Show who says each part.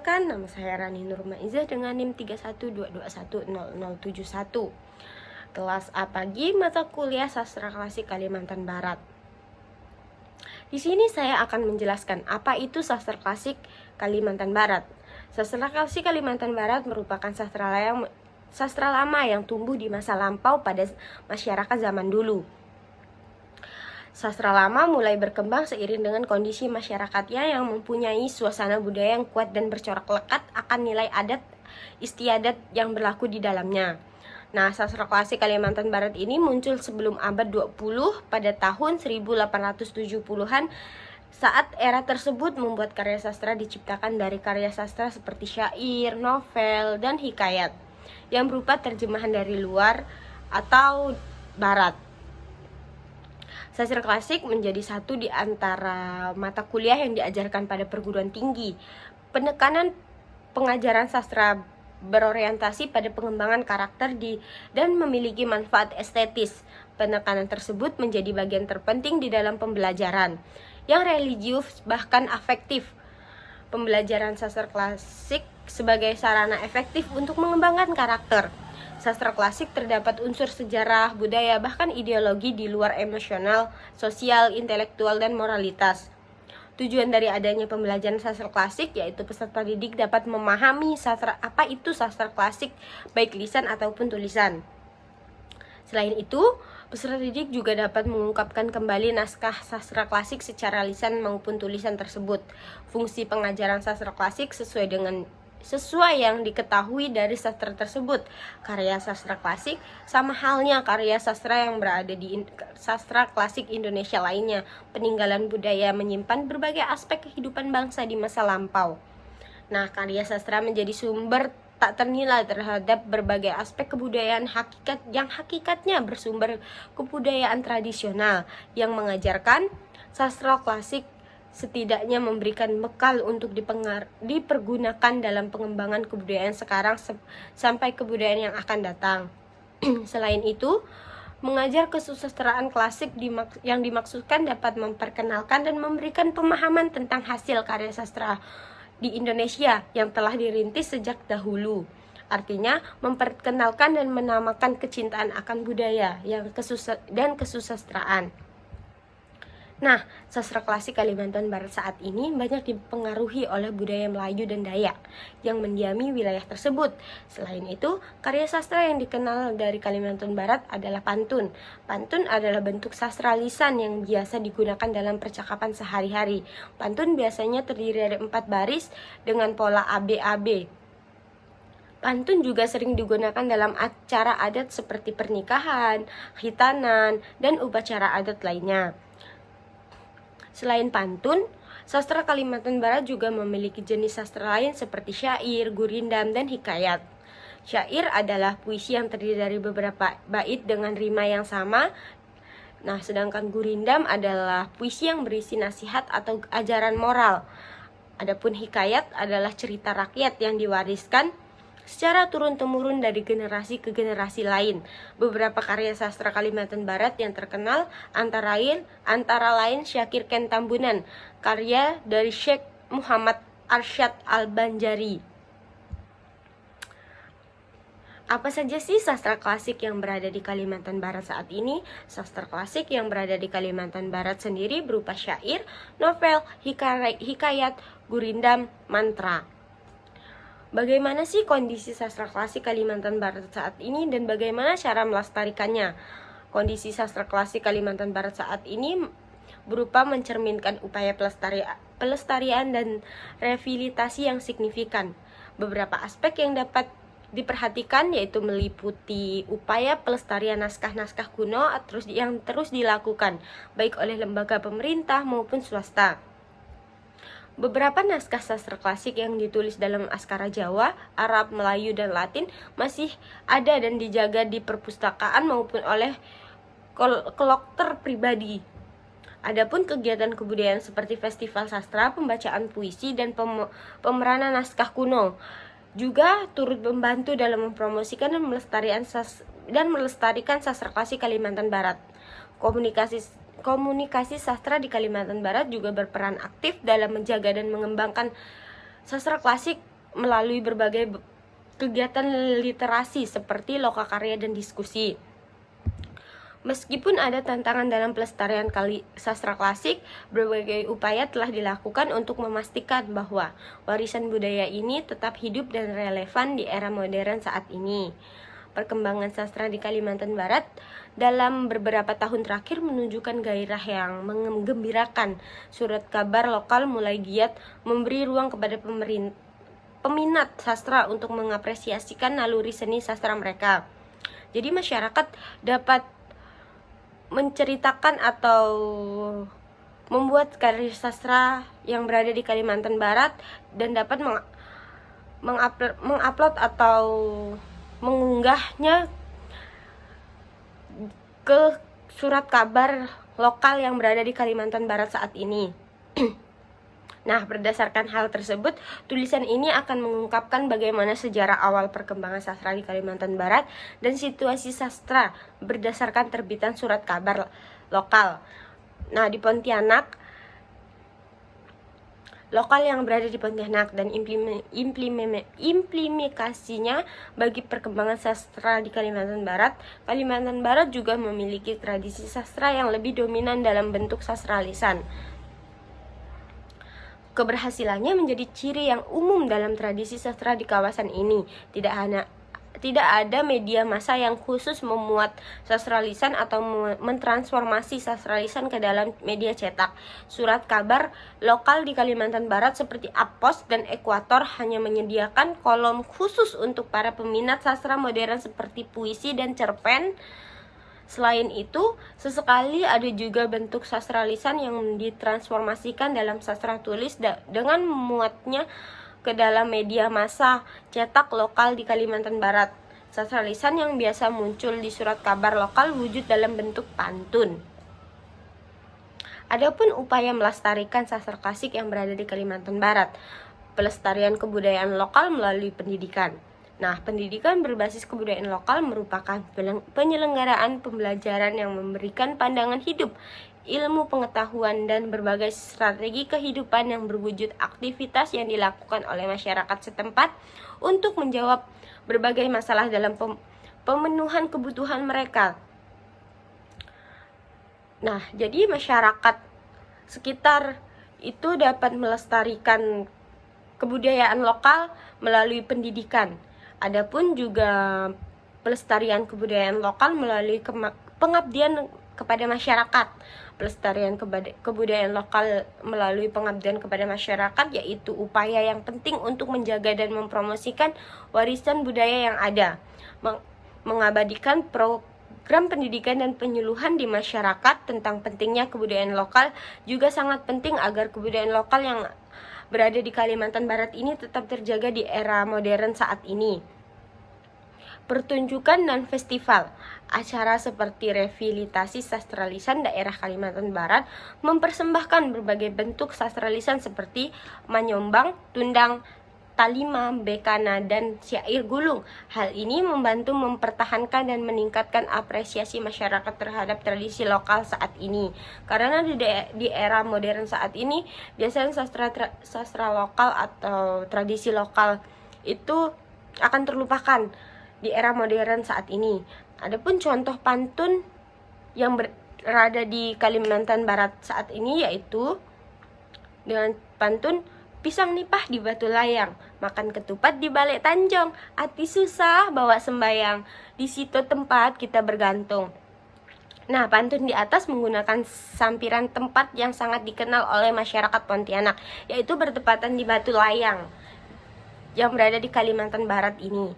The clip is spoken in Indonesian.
Speaker 1: Perkenalkan, nama saya Rani Nurmaizah dengan NIM 3122100071. Kelas A pagi, mata kuliah Sastra Klasik Kalimantan Barat. Di sini saya akan menjelaskan apa itu sastra klasik Kalimantan Barat. Sastra klasik Kalimantan Barat merupakan sastra lama yang tumbuh di masa lampau pada masyarakat zaman dulu. Sastra lama mulai berkembang seiring dengan kondisi masyarakatnya yang mempunyai suasana budaya yang kuat dan bercorak lekat akan nilai adat istiadat yang berlaku di dalamnya. Nah, sastra klasik Kalimantan Barat ini muncul sebelum abad 20 pada tahun 1870-an. Saat era tersebut membuat karya sastra diciptakan dari karya sastra seperti syair, novel, dan hikayat yang berupa terjemahan dari luar atau barat. Sastra klasik menjadi satu di antara mata kuliah yang diajarkan pada perguruan tinggi. Penekanan pengajaran sastra berorientasi pada pengembangan karakter dan memiliki manfaat estetis. Penekanan tersebut menjadi bagian terpenting di dalam pembelajaran yang religius bahkan afektif. Pembelajaran sastra klasik sebagai sarana efektif untuk mengembangkan karakter. Sastra klasik terdapat unsur sejarah, budaya, bahkan ideologi di luar emosional, sosial, intelektual, dan moralitas. Tujuan dari adanya pembelajaran sastra klasik yaitu peserta didik dapat memahami apa itu sastra klasik, baik lisan ataupun tulisan. Selain itu, peserta didik juga dapat mengungkapkan kembali naskah sastra klasik secara lisan maupun tulisan tersebut. Fungsi pengajaran sastra klasik sesuai yang diketahui dari sastra tersebut. Karya sastra klasik sama halnya karya sastra yang berada di sastra klasik Indonesia lainnya. Peninggalan budaya menyimpan berbagai aspek kehidupan bangsa di masa lampau. Nah, karya sastra menjadi sumber tak ternilai terhadap berbagai aspek kebudayaan yang hakikatnya bersumber kebudayaan tradisional yang mengajarkan sastra klasik setidaknya memberikan bekal untuk dipergunakan dalam pengembangan kebudayaan sekarang sampai kebudayaan yang akan datang. Selain itu, mengajar kesusastraan klasik yang dimaksudkan dapat memperkenalkan dan memberikan pemahaman tentang hasil karya sastra di Indonesia yang telah dirintis sejak dahulu. Artinya, memperkenalkan dan menamakan kecintaan akan budaya dan kesusastraan. Nah, sastra klasik Kalimantan Barat saat ini banyak dipengaruhi oleh budaya Melayu dan Dayak yang mendiami wilayah tersebut. Selain itu, karya sastra yang dikenal dari Kalimantan Barat adalah pantun. Pantun adalah bentuk sastra lisan yang biasa digunakan dalam percakapan sehari-hari. Pantun biasanya terdiri dari 4 baris dengan pola ABAB. Pantun juga sering digunakan dalam acara adat seperti pernikahan, khitanan, dan upacara adat lainnya. Selain pantun, sastra Kalimantan Barat juga memiliki jenis sastra lain seperti syair, gurindam, dan hikayat. Syair adalah puisi yang terdiri dari beberapa bait dengan rima yang sama. Nah, sedangkan gurindam adalah puisi yang berisi nasihat atau ajaran moral. Adapun hikayat adalah cerita rakyat yang diwariskan secara turun-temurun dari generasi ke generasi lain. Beberapa karya sastra Kalimantan Barat yang terkenal antara lain Syakir Ken Tambunan, karya dari Syekh Muhammad Arsyad Al-Banjari. Apa saja sih sastra klasik yang berada di Kalimantan Barat saat ini? Sastra klasik yang berada di Kalimantan Barat sendiri berupa syair, novel, hikayat, gurindam, mantra. Bagaimana sih kondisi sastra klasik Kalimantan Barat saat ini dan bagaimana cara melestarikannya? Kondisi sastra klasik Kalimantan Barat saat ini berupa mencerminkan upaya pelestarian dan rehabilitasi yang signifikan. Beberapa aspek yang dapat diperhatikan yaitu meliputi upaya pelestarian naskah-naskah kuno yang terus dilakukan baik oleh lembaga pemerintah maupun swasta. Beberapa naskah sastra klasik yang ditulis dalam aksara Jawa, Arab, Melayu, dan Latin masih ada dan dijaga di perpustakaan maupun oleh kolektor pribadi. Adapun kegiatan kebudayaan seperti festival sastra, pembacaan puisi, dan pemeranan naskah kuno juga turut membantu dalam mempromosikan dan melestarikan sastra klasik Kalimantan Barat. Komunikasi sastra di Kalimantan Barat juga berperan aktif dalam menjaga dan mengembangkan sastra klasik melalui berbagai kegiatan literasi seperti lokakarya dan diskusi. Meskipun ada tantangan dalam pelestarian sastra klasik, berbagai upaya telah dilakukan untuk memastikan bahwa warisan budaya ini tetap hidup dan relevan di era modern saat ini. Perkembangan sastra di Kalimantan Barat dalam beberapa tahun terakhir menunjukkan gairah yang menggembirakan. Surat kabar lokal mulai giat memberi ruang kepada peminat sastra untuk mengapresiasikan naluri seni sastra mereka. Jadi masyarakat dapat menceritakan atau membuat karya sastra yang berada di Kalimantan Barat dan dapat mengupload atau mengunggahnya ke surat kabar lokal yang berada di Kalimantan Barat saat ini. Nah, berdasarkan hal tersebut, tulisan ini akan mengungkapkan bagaimana sejarah awal perkembangan sastra di Kalimantan Barat dan situasi sastra berdasarkan terbitan surat kabar lokal. Nah, di Pontianak, lokal yang berada di Pontianak dan implementasinya bagi perkembangan sastra di Kalimantan Barat. Kalimantan Barat juga memiliki tradisi sastra yang lebih dominan dalam bentuk sastra lisan. Keberhasilannya menjadi ciri yang umum dalam tradisi sastra di kawasan ini. Tidak ada media massa yang khusus memuat sastra lisan atau mentransformasi sastra lisan ke dalam media cetak. Surat kabar lokal di Kalimantan Barat seperti Apos dan Ekuator hanya menyediakan kolom khusus untuk para peminat sastra modern seperti puisi dan cerpen. Selain itu, sesekali ada juga bentuk sastra lisan yang ditransformasikan dalam sastra tulis dengan memuatnya ke dalam media massa cetak lokal di Kalimantan Barat. Sastra lisan yang biasa muncul di surat kabar lokal wujud dalam bentuk pantun. Adapun upaya melestarikan sastra klasik yang berada di Kalimantan Barat, pelestarian kebudayaan lokal melalui pendidikan. Nah, pendidikan berbasis kebudayaan lokal merupakan penyelenggaraan pembelajaran yang memberikan pandangan hidup, ilmu pengetahuan, dan berbagai strategi kehidupan yang berwujud aktivitas yang dilakukan oleh masyarakat setempat untuk menjawab berbagai masalah dalam pemenuhan kebutuhan mereka. Nah, jadi masyarakat sekitar itu dapat melestarikan kebudayaan lokal melalui pendidikan. Adapun juga pelestarian kebudayaan lokal melalui pengabdian kepada masyarakat. Pelestarian kebudayaan lokal melalui pengabdian kepada masyarakat yaitu upaya yang penting untuk menjaga dan mempromosikan warisan budaya yang ada. Mengabadikan program pendidikan dan penyuluhan di masyarakat tentang pentingnya kebudayaan lokal juga sangat penting agar kebudayaan lokal yang berada di Kalimantan Barat ini tetap terjaga di era modern saat ini. Pertunjukan dan festival, acara seperti revitalisasi sastra lisan daerah Kalimantan Barat mempersembahkan berbagai bentuk sastra lisan seperti manyombang, tundang, talima, bekana, dan syair gulung. Hal ini membantu mempertahankan dan meningkatkan apresiasi masyarakat terhadap tradisi lokal saat ini. Karena di era modern saat ini, biasanya sastra lokal atau tradisi lokal itu akan terlupakan di era modern saat ini. Adapun contoh pantun yang berada di Kalimantan Barat saat ini yaitu dengan pantun pisang nipah di batu layang, makan ketupat di balik tanjong, hati susah bawa sembayang, di situ tempat kita bergantung. Nah, pantun di atas menggunakan sampiran tempat yang sangat dikenal oleh masyarakat Pontianak, yaitu bertepatan di batu layang yang berada di Kalimantan Barat ini.